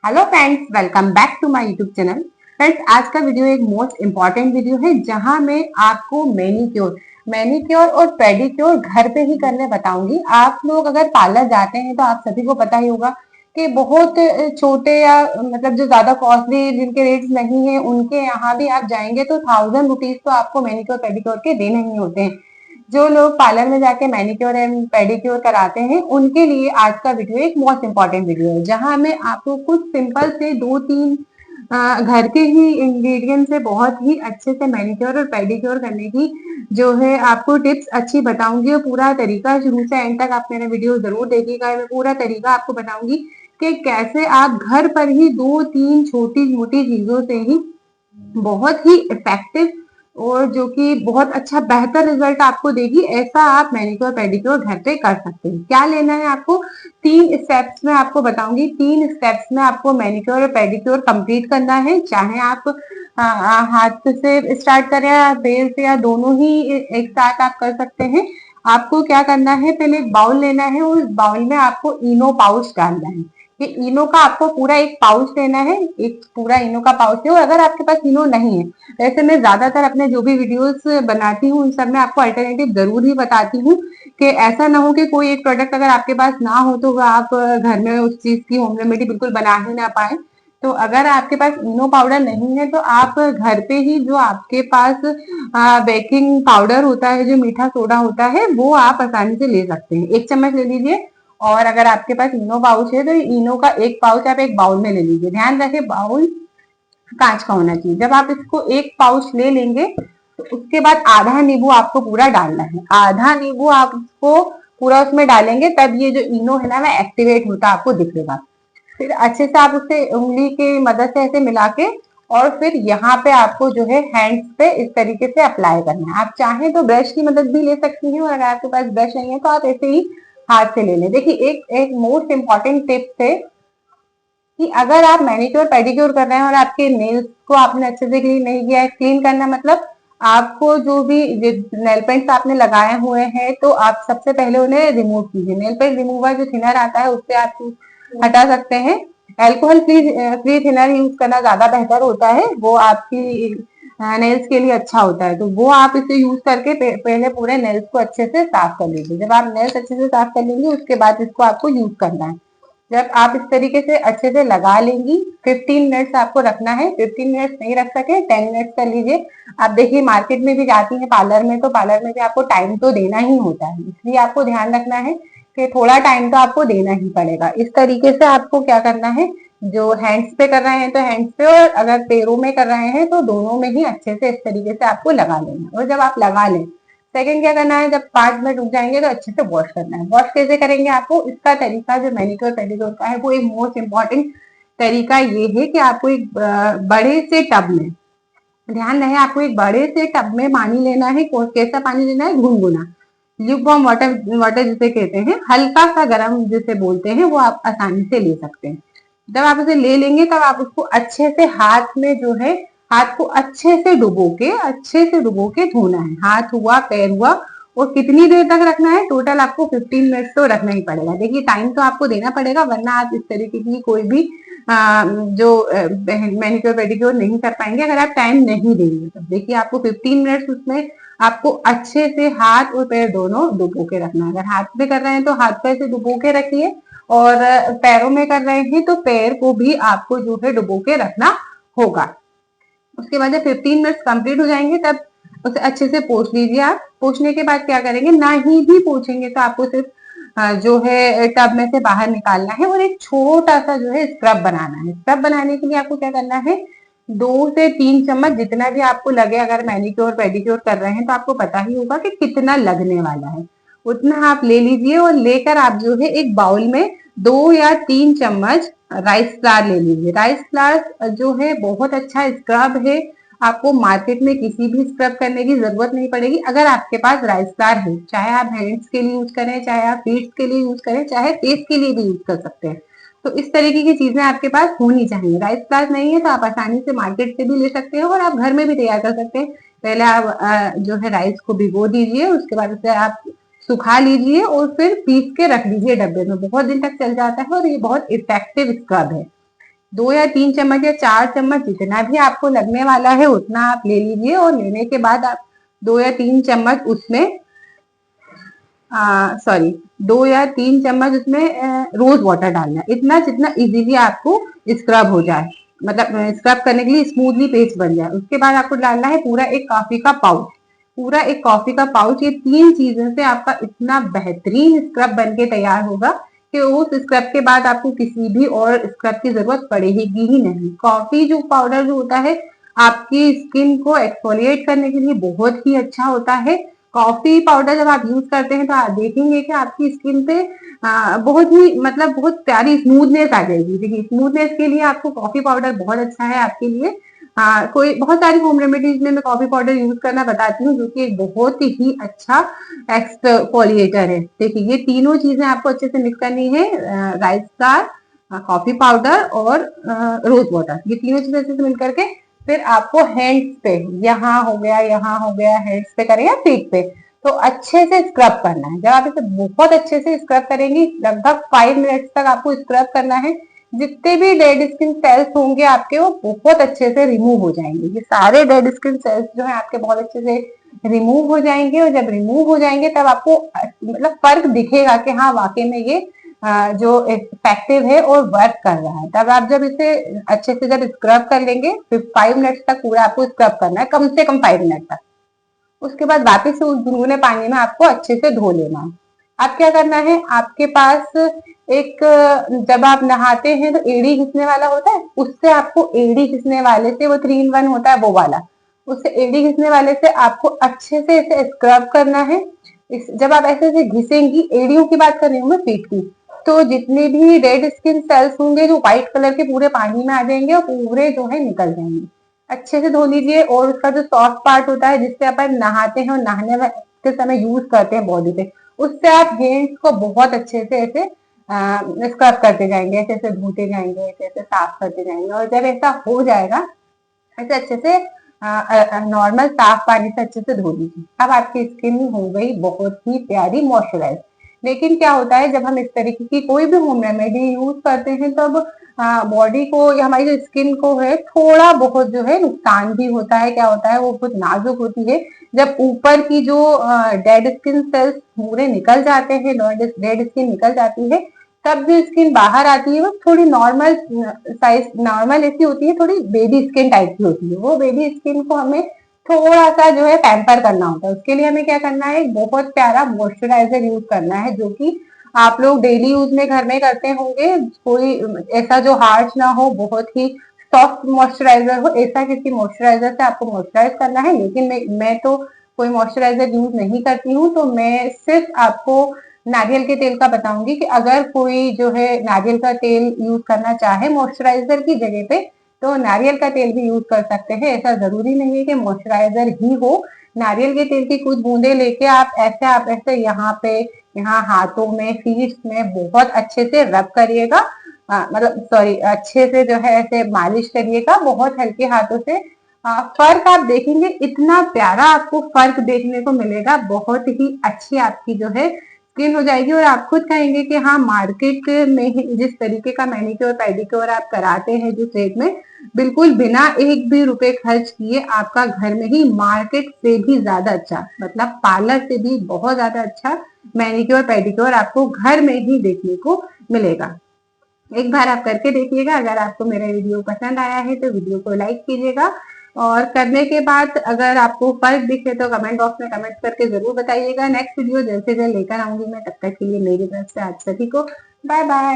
Hello friends, welcome back to my YouTube channel. Friends, आज का video एक most important video है जहां मैं आपको मैनिक्योर और पेडिक्योर घर पे ही करने बताऊंगी। आप लोग अगर पार्लर जाते हैं तो आप सभी को पता ही होगा कि बहुत छोटे या मतलब जो ज्यादा कॉस्टली जिनके रेट्स नहीं है उनके यहाँ भी आप जाएंगे तो 1000 रुपीज तो आपको मैनिक्योर पेडिक्योर के देने ही होते हैं। जो लोग पार्लर में जाके मैनिक्योर एंड पेडिक्योर कराते हैं उनके लिए आज का वीडियो एक मोस्ट इम्पॉर्टेंट वीडियो है जहां मैं आपको कुछ सिंपल से दो तीन घर के ही इंग्रेडिएंट से बहुत ही अच्छे से मैनिक्योर और पेडिक्योर करने की जो है आपको टिप्स अच्छी बताऊंगी। और पूरा तरीका शुरू से एंड तक आप मेरा वीडियो जरूर देखिएगा। मैं पूरा तरीका आपको बताऊंगी कि कैसे आप घर पर ही दो तीन छोटी मोटी चीजों से ही बहुत ही इफेक्टिव और जो कि बहुत अच्छा बेहतर रिजल्ट आपको देगी, ऐसा आप मैनिक्योर पेडिक्योर घर पे कर सकते हैं। क्या लेना है आपको, 3 स्टेप्स में आपको बताऊंगी। 3 स्टेप्स में आपको मैनिक्योर और पेडिक्योर कंप्लीट करना है। चाहे आप हाथ से स्टार्ट करें या पैर से या दोनों ही एक साथ आप कर सकते हैं। आपको क्या करना है, पहले एक बाउल लेना है। उस बाउल में आपको इनो पाउच डालना है। ये इनो का आपको पूरा एक पाउच लेना है, एक पूरा इनो का पाउच है। और अगर आपके पास इनो नहीं है, वैसे मैं ज्यादातर अपने जो भी वीडियोस बनाती हूँ उन सब में आपको अल्टरनेटिव जरूर ही बताती हूँ कि ऐसा ना हो कि कोई एक प्रोडक्ट अगर आपके पास ना हो तो आप घर में उस चीज की होम रेमेडी बिल्कुल बना ही ना पाए। तो अगर आपके पास इनो पाउडर नहीं है तो आप घर पे ही जो आपके पास बेकिंग पाउडर होता है, जो मीठा सोडा होता है, वो आप आसानी से ले सकते हैं। 1 चम्मच ले लीजिए। और अगर आपके पास इनो पाउच है तो इनो का एक पाउच आप एक बाउल में ले लीजिए। ध्यान रखें बाउल कांच का होना चाहिए। जब आप इसको एक पाउच ले लेंगे तो उसके बाद आधा नींबू आपको पूरा डालना है। आधा नींबू आपको पूरा उसमें डालेंगे तब ये जो इनो है ना वह एक्टिवेट होता आपको दिखेगा। फिर अच्छे से आप उसे उंगली की मदद से ऐसे मिला के और फिर यहाँ पे आपको जो है हैंड्स पे इस तरीके से अप्लाई करना है। आप चाहें तो ब्रश की मदद भी ले सकती हैं और अगर आपके पास ब्रश नहीं है तो आप ऐसे ही हाथ से ले लें। देखिए एक एक मोस्ट इम्पॉर्टेंट टिप्स है कि अगर आप मैनिक्योर पेडिक्योर कर रहे हैं और आपके नेल्स को आपने अच्छे से क्लीन नहीं किया है, क्लीन करना मतलब आपको जो भी नेल पेंट्स आपने लगाए हुए हैं तो आप सबसे पहले उन्हें रिमूव कीजिए। नेल पेंट रिमूवर जो थिनर आता है उससे आप हटा सकते हैं। एल्कोहल फ्री थिनर यूज करना ज्यादा बेहतर होता है, वो आपकी नेल्स के लिए अच्छा होता है। तो वो आप इसे यूज करके पहले पूरे नेल्स को अच्छे से साफ कर लीजिए। जब आप नेल्स अच्छे से साफ कर लेंगे उसके बाद इसको आपको यूज करना है। जब आप इस तरीके से अच्छे से लगा लेंगी 15 मिनट्स आपको रखना है। 15 मिनट्स नहीं रख सके 10 मिनट्स कर लीजिए। आप देखिए मार्केट में भी जाती हैं पार्लर में तो पार्लर में भी आपको टाइम तो देना ही होता है, इसलिए आपको ध्यान रखना है कि थोड़ा टाइम तो आपको देना ही पड़ेगा। इस तरीके से आपको क्या करना है, जो हैंड्स पे कर रहे हैं तो हैंड्स पे और अगर पैरों में कर रहे हैं तो दोनों में ही अच्छे से इस तरीके से आपको लगा लेना है। और जब आप लगा लें सेकंड क्या करना है, जब 5 मिनट रुक जाएंगे तो अच्छे से वॉश करना है। वॉश कैसे करेंगे आपको, इसका तरीका जो मैनिक्योर पेडिक्योर का है वो एक मोस्ट इम्पॉर्टेंट तरीका ये है कि आपको एक बड़े से टब में, ध्यान रहे आपको एक बड़े से टब में पानी लेना है। कैसा पानी लेना है, गुनगुना ल्यूकवार्म वाटर, वाटर जिसे कहते हैं, हल्का सा गर्म जिसे बोलते हैं, वो आप आसानी से ले सकते हैं। जब आप उसे ले लेंगे तब आप उसको अच्छे से हाथ में जो है हाथ को अच्छे से डुबो के धोना है। हाथ हुआ पैर हुआ। और कितनी देर तक रखना है, टोटल आपको 15 मिनट्स तो रखना ही पड़ेगा। देखिए टाइम तो आपको देना पड़ेगा वरना आप इस तरीके की कोई भी जो मैनिक्योर पेडिक्योर नहीं कर पाएंगे अगर आप टाइम नहीं देंगे। तो देखिए आपको 15 मिनट्स उसमें आपको अच्छे से हाथ और पैर दोनों डुबो के रखना है। अगर हाथ में कर रहे हैं तो हाथ पैर से डुबो के रखिए और पैरों में कर रहे हैं तो पैर को भी आपको जो है डुबो के रखना होगा। उसके बाद जब 15 मिनट्स कंप्लीट हो जाएंगे तब उसे अच्छे से पोंछ लीजिए। आप पोंछने के बाद क्या करेंगे, ना ही भी पोंछेंगे तो आपको सिर्फ जो है टब में से बाहर निकालना है और एक छोटा सा जो है स्क्रब बनाना है। स्क्रब बनाने के लिए आपको क्या करना है, 2 से 3 चम्मच जितना भी आपको लगे। अगर मैनिक्योर पेडिक्योर कर रहे हैं तो आपको पता ही होगा कि कितना लगने वाला है, उतना आप ले लीजिए। और लेकर आप जो है एक बाउल में 2 या 3 चम्मच राइस फ्लावर ले लीजिए। राइस फ्लावर जो है बहुत अच्छा स्क्रब है, आपको मार्केट में किसी भी स्क्रब करने की जरूरत नहीं पड़ेगी अगर आपके पास राइस फ्लावर है। चाहे आप हैंड्स के लिए यूज करें, चाहे आप फीट के लिए यूज करें, चाहे फेस के लिए भी यूज कर सकते हैं। तो इस तरीके की चीजें आपके पास होनी चाहिए। राइस फ्लावर नहीं है तो आप आसानी से मार्केट से भी ले सकते हैं और आप घर में भी तैयार कर सकते हैं। पहले आप जो है राइस को भिगो दीजिए, उसके बाद उसे आप सुखा लीजिए और फिर पीस के रख लीजिए डब्बे में। बहुत दिन तक चल जाता है और ये बहुत इफेक्टिव स्क्रब है। 2 या 3 चम्मच या 4 चम्मच जितना भी आपको लगने वाला है उतना आप ले लीजिए। और लेने के बाद आप 2 या 3 चम्मच उसमें 2 या 3 चम्मच उसमें रोज वाटर डालना है, इतना जितना इजीली आपको स्क्रब हो जाए, मतलब स्क्रब करने के लिए स्मूथली पेस्ट बन जाए। उसके बाद आपको डालना है पूरा एक कॉफी का पाउच, पूरा एक कॉफी का पाउच। ये 3 चीजों से आपका इतना बेहतरीन स्क्रब बन के तैयार होगा कि उस स्क्रब के बाद आपको किसी भी और स्क्रब की जरूरत पड़ेगी ही नहीं। कॉफी जो पाउडर जो होता है आपकी स्किन को एक्सफोलिएट करने के लिए बहुत ही अच्छा होता है। कॉफी पाउडर जब आप यूज करते हैं तो आप देखेंगे कि आपकी स्किन पे बहुत ही मतलब बहुत प्यारी स्मूथनेस आ जाएगी। देखिए स्मूथनेस के लिए आपको कॉफी पाउडर बहुत अच्छा है आपके लिए। कोई बहुत सारी होम रेमेडीज में मैं कॉफी पाउडर यूज करना बताती हूँ जो कि एक बहुत ही अच्छा एक्सफोलिएटर है। देखिए ये तीनों चीजें आपको अच्छे से मिक्स करनी है, राइस फ्लावर, कॉफी पाउडर और रोज वाटर, ये तीनों चीजें अच्छे से मिल करके फिर आपको हैंड्स पे, यहाँ हो गया हैंड्स पे करें या फीट पे, तो अच्छे से स्क्रब करना है। जब आप इसे बहुत अच्छे से स्क्रब करेंगी, लगभग 5 मिनट्स तक आपको स्क्रब करना है। जितने भी डेड स्किन सेल्स होंगे आपके वो बहुत अच्छे से रिमूव हो जाएंगे। ये सारे डेड स्किन सेल्स जो है आपके बहुत अच्छे से रिमूव हो जाएंगे। और जब रिमूव हो जाएंगे तब आपको मतलब फर्क दिखेगा कि हाँ वाकई में ये जो इफेक्टिव है और वर्क कर रहा है। तब आप जब इसे अच्छे से जब स्क्रब कर लेंगे, फिर 5 मिनट तक पूरा आपको स्क्रब करना है, कम से कम 5 मिनट तक। उसके बाद वापस से उस गुनगुने पानी में आपको अच्छे से धो लेना है। अब क्या करना है, आपके पास एक, जब आप नहाते हैं तो एड़ी घिसने वाला होता है, उससे आपको एड़ी घिसने वाले से, वो 3 in 1 होता है वो वाला, उससे एड़ी घिसने वाले से आपको अच्छे से इसे स्क्रब करना है। जब आप ऐसे से घिसेंगी, एड़ियों की बात कर रही हूँ मैं, पीठ की, तो जितने भी रेड स्किन सेल्स होंगे जो व्हाइट कलर के पूरे पानी में आ जाएंगे और पूरे जो है निकल जाएंगे। अच्छे से धो लीजिए। और उसका जो सॉफ्ट पार्ट होता है जिससे अपन नहाते हैं और नहाने के समय यूज करते हैं बॉडी पे, उससे आप हैंड्स को बहुत अच्छे से ऐसे स्क्रब करते जाएंगे, ऐसे ऐसे धोते जाएंगे, ऐसे ऐसे साफ करते जाएंगे। और जब ऐसा हो जाएगा, ऐसे अच्छे से नॉर्मल साफ पानी से अच्छे से धो लीजिए। अब आपकी स्किन हो गई बहुत ही प्यारी मॉइस्चराइज। लेकिन क्या होता है, जब हम इस तरीके की कोई भी होम रेमेडी यूज करते हैं तब बॉडी को या हमारी जो स्किन को है थोड़ा बहुत जो है नुकसान भी होता है। क्या होता है, वो बहुत नाजुक होती है। जब ऊपर की जो डेड स्किन सेल्स पूरे निकल जाते हैं, डेड स्किन निकल जाती है, तब जो स्किन बाहर आती है वो थोड़ी नॉर्मल साइज, नॉर्मल ऐसी होती है, थोड़ी बेबी स्किन टाइप की होती है। वो बेबी स्किन को हमें थोड़ा सा जो है पैम्पर करना होता है। उसके लिए हमें क्या करना है, बहुत प्यारा मॉइस्चराइजर यूज करना है, जो कि आप लोग डेली यूज में घर में करते होंगे। कोई ऐसा जो हार्श ना हो, बहुत ही सॉफ्ट मॉइस्चराइजर हो, ऐसा किसी मॉइस्चराइजर से आपको मॉइस्चराइज करना है। लेकिन मैं तो कोई मॉइस्चराइजर यूज नहीं करती हूँ, तो मैं सिर्फ आपको नारियल के तेल का बताऊंगी कि अगर कोई जो है नारियल का तेल यूज करना चाहे मॉइस्चराइजर की जगह पे, तो नारियल का तेल भी यूज कर सकते हैं। ऐसा जरूरी नहीं है कि मॉइस्चराइजर ही हो। नारियल के तेल की कुछ बूंदे लेके आप ऐसे यहाँ पे, यहाँ हाथों में, फीट में बहुत अच्छे से रब करिएगा, मतलब सॉरी, अच्छे से जो है ऐसे मालिश करिएगा बहुत हल्के हाथों से। फर्क आप देखेंगे, इतना प्यारा आपको फर्क देखने को मिलेगा, बहुत ही अच्छी आपकी जो है स्किन हो जाएगी। और आप खुद कहेंगे कि हाँ, मार्केट में जिस तरीके का मैनिक्योर पेडिक्योर आप कराते हैं जिस रेट में, बिल्कुल बिना एक भी रुपए खर्च किए आपका घर में ही मार्केट से भी ज्यादा अच्छा, मतलब पार्लर से भी बहुत ज्यादा अच्छा मैनिक्योर पेडिक्योर आपको घर में ही देखने को मिलेगा। एक बार आप करके देखिएगा। अगर आपको मेरा वीडियो पसंद आया है तो वीडियो को लाइक कीजिएगा, और करने के बाद अगर आपको फर्क दिखे तो कमेंट बॉक्स में कमेंट करके जरूर बताइएगा। नेक्स्ट वीडियो जल्द से जल्द लेकर आऊंगी मैं, तब तक के लिए मेरी तरफ से आप सभी को बाय बाय।